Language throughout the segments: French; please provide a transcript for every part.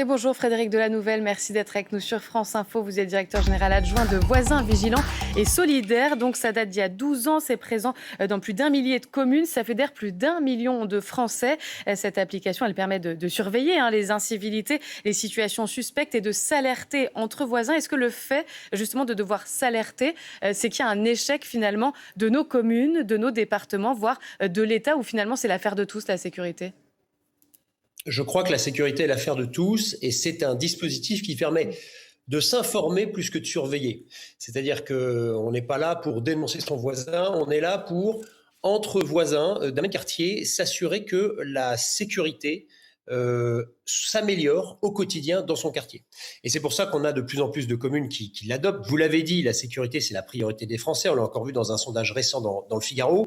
Et bonjour Frédéric Delanouvelle, merci d'être avec nous sur France Info. Vous êtes directeur général adjoint de Voisins Vigilants et Solidaires. Donc ça date d'il y a 12 ans, c'est présent dans plus d'un millier de communes. Ça fédère plus d'1 million de Français. Cette application, elle permet de surveiller les incivilités, les situations suspectes et de s'alerter entre voisins. Est-ce que le fait justement de devoir s'alerter, c'est qu'il y a un échec finalement de nos communes, de nos départements, voire de l'État, où finalement c'est l'affaire de tous, la sécurité? Je crois que la sécurité est l'affaire de tous et c'est un dispositif qui permet de s'informer plus que de surveiller. C'est-à-dire qu'on n'est pas là pour dénoncer son voisin, on est là pour, entre voisins d'un même quartier, s'assurer que la sécurité s'améliore au quotidien dans son quartier. Et c'est pour ça qu'on a de plus en plus de communes qui l'adoptent. Vous l'avez dit, la sécurité, c'est la priorité des Français. On l'a encore vu dans un sondage récent dans le Figaro.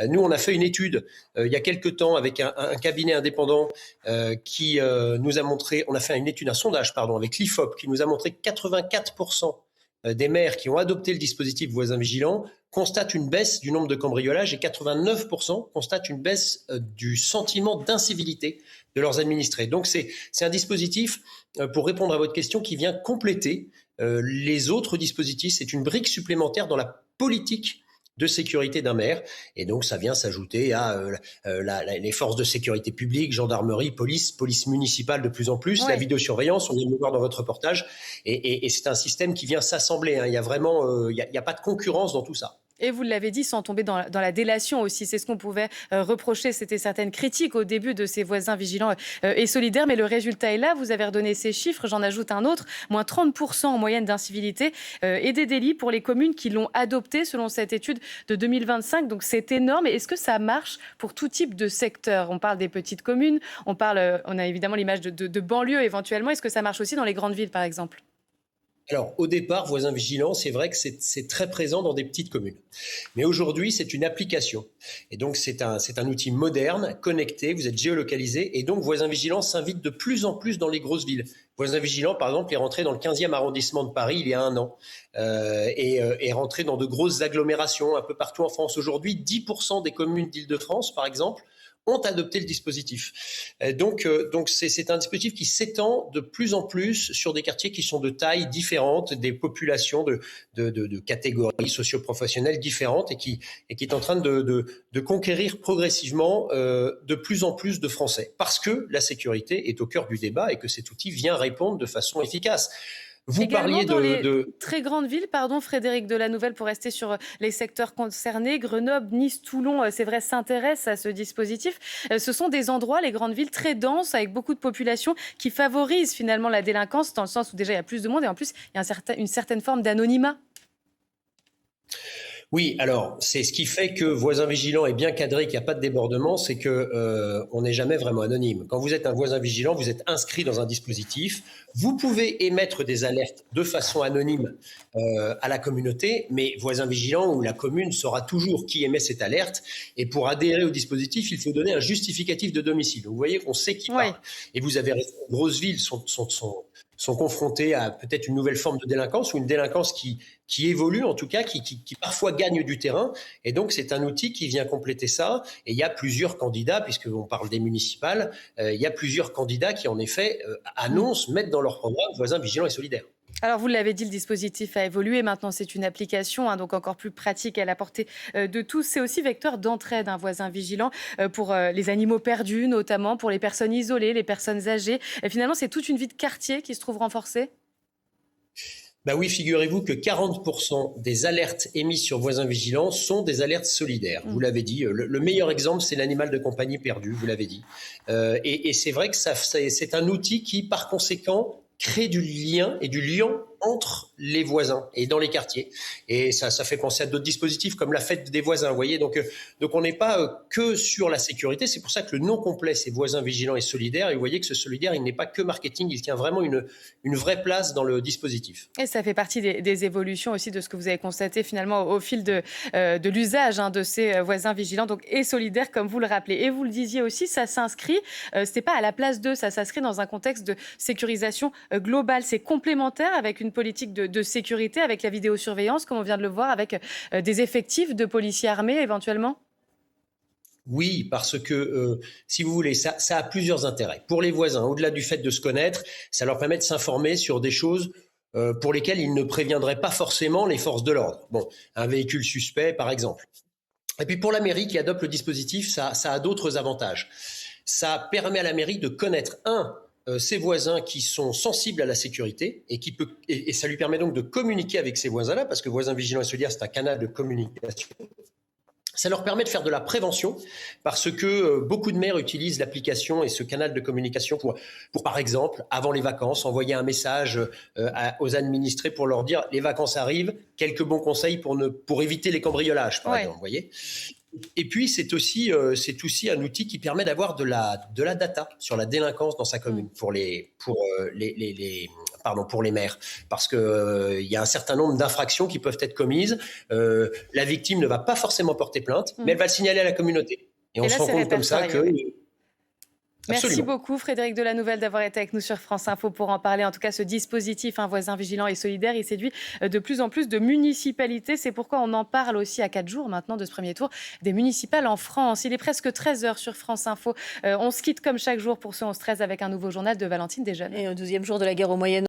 Nous, on a fait une étude il y a quelques temps avec un cabinet indépendant qui nous a montré, on a fait une étude, un sondage, pardon, avec l'IFOP, qui nous a montré que 84% des maires qui ont adopté le dispositif voisins vigilants constatent une baisse du nombre de cambriolages et 89% constatent une baisse du sentiment d'incivilité de leurs administrés. Donc c'est un dispositif, pour répondre à votre question, qui vient compléter les autres dispositifs. C'est une brique supplémentaire dans la politique de sécurité d'un maire. Et donc, ça vient s'ajouter à les forces de sécurité publique, gendarmerie, police municipale de plus en plus, Ouais. la vidéosurveillance, on vient de le voir dans votre reportage. Et c'est un système qui vient s'assembler. Il y a vraiment, il y a pas de concurrence dans tout ça. Et vous l'avez dit, sans tomber dans la délation aussi. C'est ce qu'on pouvait reprocher. C'était certaines critiques au début de ces voisins vigilants et solidaires. Mais le résultat est là. Vous avez redonné ces chiffres. J'en ajoute un autre. Moins 30% en moyenne d'incivilité et des délits pour les communes qui l'ont adopté selon cette étude de 2025. Donc c'est énorme. Et est-ce que ça marche pour tout type de secteur? On parle des petites communes. On a évidemment l'image de banlieue éventuellement. Est-ce que ça marche aussi dans les grandes villes, par exemple? Alors, au départ, voisins vigilants, c'est vrai que c'est très présent dans des petites communes. Mais aujourd'hui, c'est une application. Et donc, c'est un outil moderne, connecté, vous êtes géolocalisé. Et donc, voisins vigilants s'invite de plus en plus dans les grosses villes. Voisins vigilants, par exemple, est rentré dans le 15e arrondissement de Paris il y a un an. Et est rentré dans de grosses agglomérations un peu partout en France. Aujourd'hui, 10% des communes d'Île-de-France, par exemple, ont adopté le dispositif. Donc c'est un dispositif qui s'étend de plus en plus sur des quartiers qui sont de tailles différentes, des populations de catégories socio-professionnelles différentes et qui est en train de conquérir progressivement de plus en plus de Français. Parce que la sécurité est au cœur du débat et que cet outil vient répondre de façon efficace. Vous Également parliez dans les de très grandes villes, pardon Frédéric Delanouvelle, pour rester sur les secteurs concernés, Grenoble, Nice, Toulon, c'est vrai, s'intéressent à ce dispositif. Ce sont des endroits, les grandes villes, très denses, avec beaucoup de population, qui favorisent finalement la délinquance, dans le sens où déjà il y a plus de monde et en plus il y a une certaine forme d'anonymat. Oui, alors c'est ce qui fait que voisin vigilant est bien cadré, qu'il n'y a pas de débordement, c'est que on n'est jamais vraiment anonyme. Quand vous êtes un voisin vigilant, vous êtes inscrit dans un dispositif. Vous pouvez émettre des alertes de façon anonyme à la communauté, mais voisin vigilant ou la commune saura toujours qui émet cette alerte. Et pour adhérer au dispositif, il faut donner un justificatif de domicile. Donc, vous voyez qu'on sait qui Oui. parle. Et vous avez raison, les grosses villes sont confrontées à peut-être une nouvelle forme de délinquance ou une délinquance qui évolue en tout cas, qui parfois gagne du terrain. Et donc, c'est un outil qui vient compléter ça. Et il y a plusieurs candidats, puisqu'on parle des municipales, il y a plusieurs candidats qui, en effet, annoncent, mettent dans leur programme voisins vigilants et solidaires. Alors, vous l'avez dit, le dispositif a évolué. Maintenant, c'est une application, donc encore plus pratique à la portée de tous. C'est aussi vecteur d'entraide, un voisin vigilant, pour les animaux perdus, notamment pour les personnes isolées, les personnes âgées. Et finalement, c'est toute une vie de quartier qui se trouve renforcée. Bah oui, figurez-vous que 40% des alertes émises sur voisins vigilants sont des alertes solidaires. Vous Mm. l'avez dit, le meilleur exemple, c'est l'animal de compagnie perdu, vous l'avez dit. Et c'est vrai que c'est un outil qui, par conséquent, crée du lien et du lien entre les voisins et dans les quartiers. Et ça fait penser à d'autres dispositifs comme la fête des voisins, vous voyez. Donc on n'est pas que sur la sécurité. C'est pour ça que le nom complet, c'est voisins vigilants et solidaires. Et vous voyez que ce solidaire, il n'est pas que marketing, il tient vraiment une vraie place dans le dispositif. Et ça fait partie des évolutions aussi de ce que vous avez constaté finalement au fil de l'usage de ces voisins vigilants donc, et solidaires, comme vous le rappelez. Et vous le disiez aussi, ça s'inscrit, ce n'est pas à la place d'eux, ça s'inscrit dans un contexte de sécurisation globale. C'est complémentaire avec une politique de sécurité, avec la vidéosurveillance, comme on vient de le voir, avec des effectifs de policiers armés éventuellement. Oui, parce que, si vous voulez, ça a plusieurs intérêts. Pour les voisins, au-delà du fait de se connaître, ça leur permet de s'informer sur des choses pour lesquelles ils ne préviendraient pas forcément les forces de l'ordre. Bon, un véhicule suspect, par exemple. Et puis pour la mairie qui adopte le dispositif, ça a d'autres avantages. Ça permet à la mairie de connaître, ses voisins qui sont sensibles à la sécurité et ça lui permet donc de communiquer avec ces voisins-là, parce que Voisins Vigilants et Solidaires, c'est un canal de communication. Ça leur permet de faire de la prévention parce que beaucoup de maires utilisent l'application et ce canal de communication pour par exemple, avant les vacances, envoyer un message aux administrés pour leur dire les vacances arrivent, quelques bons conseils pour éviter les cambriolages, par exemple. Vous voyez. Et puis, c'est aussi un outil qui permet d'avoir de la data sur la délinquance dans sa commune pour les maires. Parce que il y a un certain nombre d'infractions qui peuvent être commises. La victime ne va pas forcément porter plainte, mais elle va le signaler à la communauté. Et on se rend compte comme ça que... Oui. Merci Absolument. beaucoup Frédéric Delanouvelle d'avoir été avec nous sur France Info pour en parler. En tout cas, ce dispositif, Voisins Vigilants et Solidaires, il séduit de plus en plus de municipalités. C'est pourquoi on en parle aussi à 4 jours maintenant de ce premier tour des municipales en France. Il est presque 13h sur France Info. On se quitte comme chaque jour pour ce 11-13 avec un nouveau journal de Valentine Desjeunes. Et au 12e jour de la guerre au Moyen-Orient,